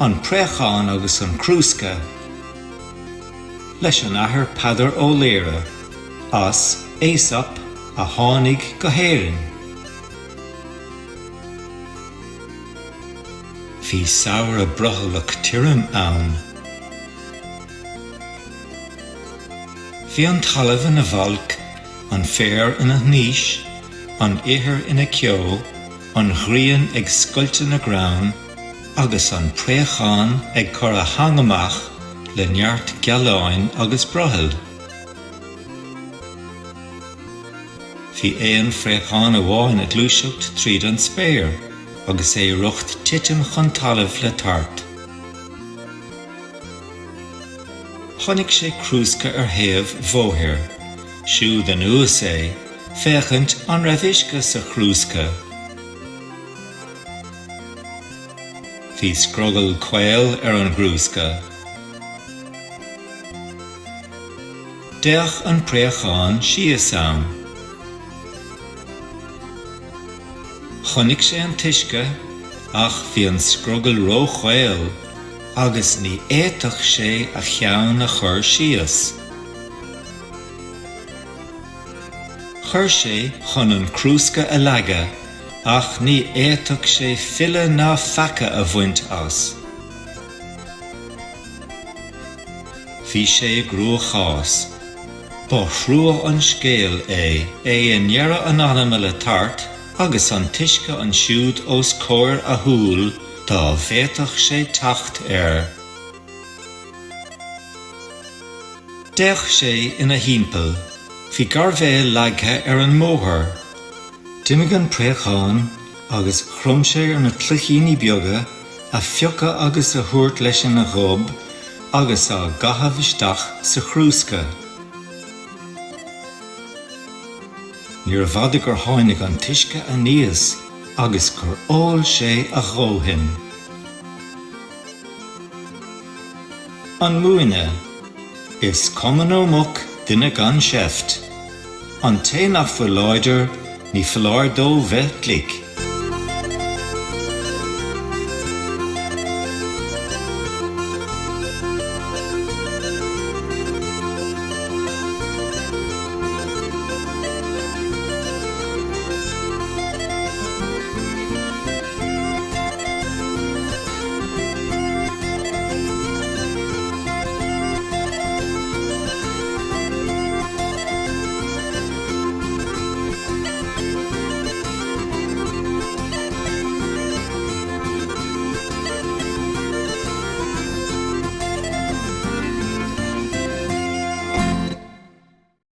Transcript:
an Préachán agus an Crúsca, leis an athair Padar ó Laoghaire, as Aesop a tháinig go hÉirinn. Bhí saoir a brothallach tirim ann. Bhí an talamh ina bhalc, an féar ina níis, an ithear ina ceol, an ghrian ag scoilte na grán, agus an Préachán ag cur a hang amach le neart gealáin agus brothall. Bhí éon Préachán amháin a glúiseacht tríd an spéir, agus é rucht titim chun talamh le tart. Chonaic sé Crúsca ar thaobh bmhóthair, siúd an uas é, féachant an raibh uisce sa Crúsca. Bhí scrogal caol ar an Crúsca. Deach an Préachán sios am. Chonaic sé an tuisce, ach bhí an scrogal ró caol, agus ní éadach sé a cheann a chur sios. Chur sé chun an Crúsca a leagach, ach ní éadach sé fille ná fecha a bhaint as. Bhí sé ag ruachás. Ba thrua an Scéal é in nearra an anama le tart, agus an tuisce an siúd os cóir a thúil dá bhéadach sé tacht air. Deach sé ina thimpeall, bhí garbhé leagtha ar an mbóthar. D'imigh an Préachán agus chrum sé ar na tluchíní beaga a phiocha agus a thuairt leis an ghob agus a gcaitheamh isteach sa Crúsca. Níor bhada gur tháinig an tuisce a níos agus gur óil sé a ghdóthain. An muine is cumann ó muc duine gan seaft. An té nach bfuil láidir ní filleár dó bheith glic.